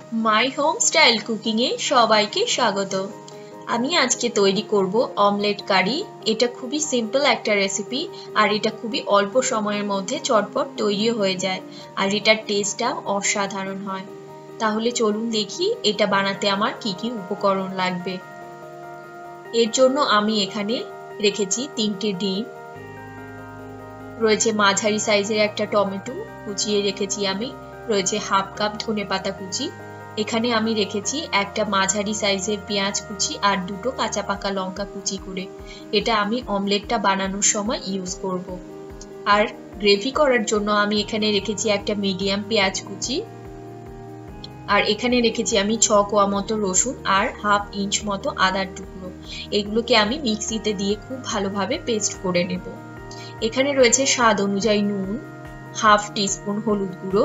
My home style cooking এ সবাইকে স্বাগত। আমি আজকে তৈরি করব অমলেট কারি। এটা খুবই সিম্পল একটা রেসিপি আর এটা খুবই অল্প সময়ের মধ্যে চটপট তৈরি হয়ে যায় আর এটার টেস্টটা অসাধারণ হয়। তাহলে চলুন দেখি এটা বানাতে আমার কি কি উপকরণ লাগবে। এর জন্য আমি এখানে রেখেছি 3টে ডিম, রয়েছে মাঝারি সাইজের একটা টমেটো কুচিয়ে রেখেছি আমি, রয়েছে হাফ কাপ ধনেপাতা কুচি, এখানে আমি রেখেছি একটা মাঝারি সাইজের পেঁয়াজ কুচি আর দুটো কাঁচা পাকা লঙ্কা কুচি করে। এটা আমি অমলেটটা বানানোর সময় ইউজ করব। আর গ্রেভি করার জন্য আমি এখানে রেখেছি একটা মিডিয়াম পেঁয়াজ কুচি, আর এখানে রেখেছি আমি 6 কোয়া মতো রসুন আর হাফ ইঞ্চ মতো আদার টুকরো। এগুলোকে আমি মিক্সিতে দিয়ে খুব ভালোভাবে পেস্ট করে নেব। এখানে রয়েছে স্বাদ অনুযায়ী নুন, হাফ টিস্পুন হলুদ গুঁড়ো,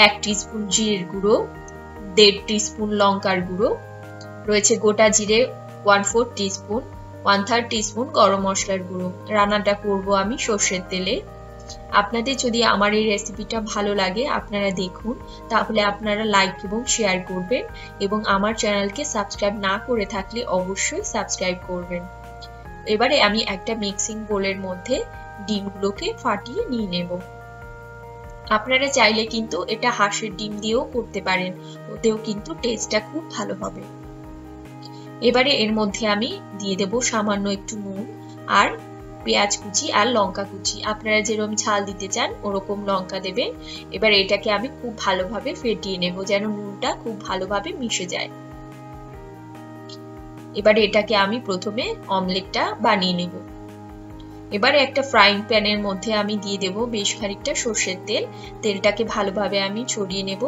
1 টিস্পুন জিরের গুঁড়ো, 1.5 টিস্পুন লঙ্কার গুঁড়ো, রয়েছে গোটা জিরে 1/4 টিস্পুন, 1/3 টিস্পুন গরম মশলার গুঁড়ো। রান্নাটা করব আমি সর্ষের তেলে। আপনাদের যদি আমার এই রেসিপিটা ভালো লাগে আপনারা দেখুন, তাহলে আপনারা লাইক এবং শেয়ার করবেন এবং আমার চ্যানেলকে সাবস্ক্রাইব না করে থাকলে অবশ্যই সাবস্ক্রাইব করবেন। এবারে আমি একটা মিক্সিং বোলের মধ্যে ডিমগুলোকে ফাটিয়ে নিয়ে নেব। আপনারা চাইলে কিন্তু এটা হাঁসের ডিম দিয়েও করতে পারেন, ওতেও কিন্তু টেস্টটা খুব ভালো হবে। এবারে এর মধ্যে আমি দিয়ে দেব সামান্য একটু নুন আর পেঁয়াজ কুচি আর লঙ্কা কুচি। আপনারা যেরকম ঝাল দিতে চান ওরকম লঙ্কা দেবেন। এবার এটাকে আমি খুব ভালোভাবে ফেটিয়ে নেব যেন নুনটা খুব ভালোভাবে মিশে যায়। এবারে এটাকে আমি প্রথমে অমলেটটা বানিয়ে নেব। এবারে একটা ফ্রাইং প্যানের মধ্যে আমি দিয়ে দেব বেশ খানিকটা সর্ষের তেল। তেলটাকে ভালোভাবে আমি ছড়িয়ে নেব।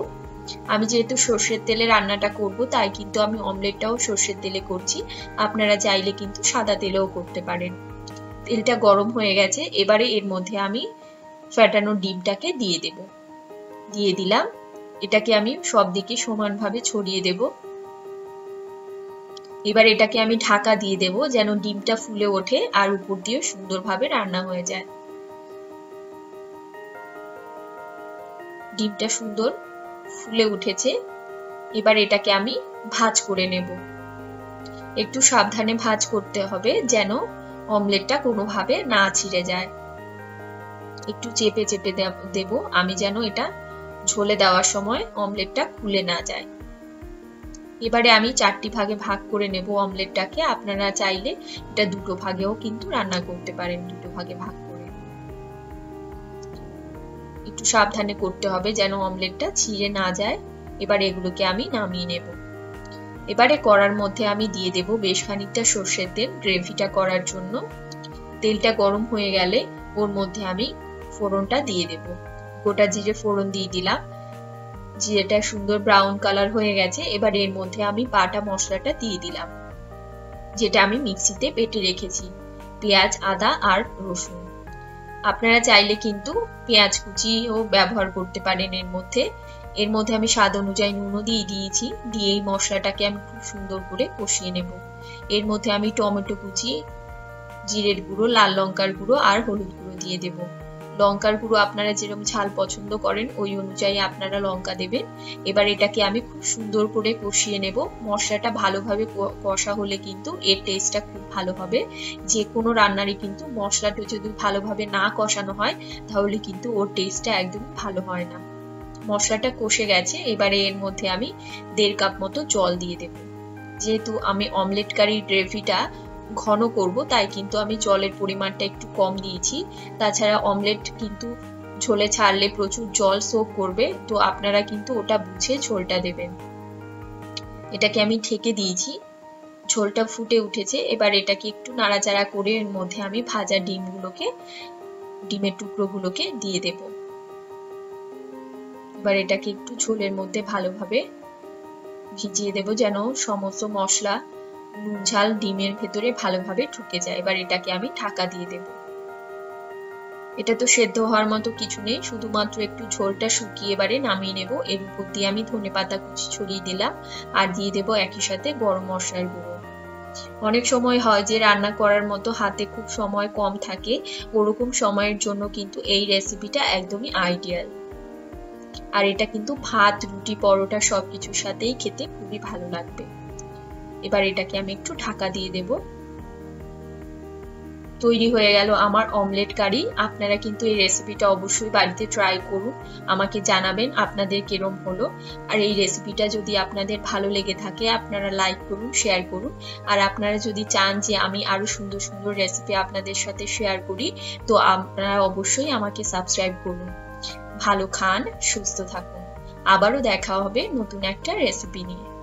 আমি যেহেতু সর্ষের তেলে রান্নাটা করব তাই কিন্তু আমি অমলেটটাও সর্ষের তেলে করছি। আপনারা চাইলে কিন্তু সাদা তেলেও করতে পারেন। তেলটা গরম হয়ে গেছে, এবারে এর মধ্যে আমি ফ্যাটানো ডিমটাকে দিয়ে দেব। দিয়ে দিলাম। এটাকে আমি সব দিকে সমানভাবে ছড়িয়ে দেব। এবার এটাকে আমি ঢাকা দিয়ে দেব যেন ডিমটা ফুলে ওঠে আর উপর দিয়ে সুন্দরভাবে রান্না হয়ে যায়। ডিমটা সুন্দর ফুলে উঠেছে। এবার এটাকে আমি ভাঁজ করে নেব। একটু সাবধানে ভাঁজ করতে হবে যেন অমলেটটা কোনোভাবে না ছিঁড়ে যায়। একটু চেপে চেপে দেব আমি যেন এটা ঝোলে দেওয়ার সময় অমলেটটা খুলে না যায়। এবারে আমি 4টি ভাগে ভাগ করে নেব অমলেটটাকে। আপনারা চাইলে এটা 2টো ভাগেও কিন্তু রান্না করতে পারেন, 2টো ভাগে ভাগ করে। একটু সাবধানে করতে হবে যেন অমলেটটা ছিঁড়ে না যায়। এবার এগুলোকে আমি নামিয়ে নেব। এবারে কড়ার মধ্যে আমি দিয়ে দেব বেশ খানিকটা সর্ষের তেল গ্রেভিটা করার জন্য। তেলটা গরম হয়ে গেলে ওর মধ্যে আমি ফোড়নটা দিয়ে দেব। গোটা জিরে ফোড়ন দিয়ে দিলাম। জিরেটা সুন্দর ব্রাউন কালার হয়ে গেছে। এবার এর মধ্যে আমি বাটা মশলাটা দিয়ে দিলাম, যেটা আমি মিক্সিতে বেটে রেখেছি, পেঁয়াজ, আদা আর রসুন। আপনারা চাইলে কিন্তু পেঁয়াজ কুচিও ব্যবহার করতে পারেন এর মধ্যে। এর মধ্যে আমি স্বাদ অনুযায়ী নুনও দিয়ে দিয়েছি। দিয়ে এই মশলাটাকে আমি খুব সুন্দর করে কষিয়ে নেব। এর মধ্যে আমি টমেটো কুচি, জিরের গুঁড়ো, লাল লঙ্কার গুঁড়ো আর হলুদ গুঁড়ো দিয়ে দেব। লঙ্কার গুঁড়ো আপনারা যেরকম ঝাল পছন্দ করেন ওই অনুযায়ী আপনারা লঙ্কা দেবেন। এবার এটাকে আমি খুব সুন্দর করে কষিয়ে নেব। মশলাটা ভালোভাবে কষা হলে কিন্তু এর টেস্টটা খুব ভালো হবে। যে কোনো রান্নারই কিন্তু মশলাটা যদি ভালোভাবে না কষানো হয় তাহলে কিন্তু ওর টেস্টটা একদম ভালো হয় না। মশলাটা কষে গেছে, এবারে এর মধ্যে আমি 1.5 কাপ মতো জল দিয়ে দেব। যেহেতু আমি অমলেট কারির গ্রেভিটা ঘন করব তাই কিন্তু আমি জলের পরিমাণটা একটু কম দিয়েছি। তাছাড়া অমলেট কিন্তু ঝোলে ছাড়লে প্রচুর জল সোক করবে, তো আপনারা কিন্তু ওটা বুঝে ঝোলটা দেবেন। এটাকে আমি ঢেকে দিয়েছি। ঝোলটা ফুটে উঠেছে। এবার এটাকে একটু নাড়াচাড়া করে এর মধ্যে আমি ভাজা ডিমের টুকরোগুলোকে দিয়ে দেব। এবার এটাকে একটু ঝোলের মধ্যে ভালোভাবে ভিজিয়ে দেব যেন সমস্ত মশলা, নুন, ঝাল ডিমের ভেতরে ভালোভাবে ঢুকে যায়। এবার এটাকে আমি ঢাকা দিয়ে দেব। এটা তো সেদ্ধ হওয়ার মতো কিছু নেই, শুধুমাত্র একটু ঝোলটা শুকিয়ে এবারে নামিয়ে নেব। এর উপর দিয়ে আমি ধনেপাতা কুচি ছড়িয়ে দিলাম আর দিয়ে দেব একই সাথে গরম মশলার গুঁড়ো। অনেক সময় হয় যে রান্না করার মতো হাতে খুব সময় কম থাকে, ওরকম সময়ের জন্য কিন্তু এই রেসিপিটা একদমই আইডিয়াল। আর এটা কিন্তু ভাত, রুটি, পরোটা সবকিছুর সাথেই খেতে খুবই ভালো লাগবে। এবার এটাকে আমি একটু ঢাকা দিয়ে দেব। তৈরি হয়ে গেল আমার অমলেট কারি। আপনারা কিন্তু এই রেসিপিটা অবশ্যই বাড়িতে ট্রাই করুন, আমাকে জানাবেন আপনাদের কিরম হলো। আর এই রেসিপিটা যদি আপনাদের ভালো লেগে থাকে আপনারা লাইক করুন, শেয়ার করুন। আর আপনারা যদি চান যে আমি আরো সুন্দর সুন্দর রেসিপি আপনাদের সাথে শেয়ার করি, তো আপনারা অবশ্যই আমাকে সাবস্ক্রাইব করুন। ভালো খান, সুস্থ থাকুন। আবারও দেখা হবে নতুন একটা রেসিপি নিয়ে।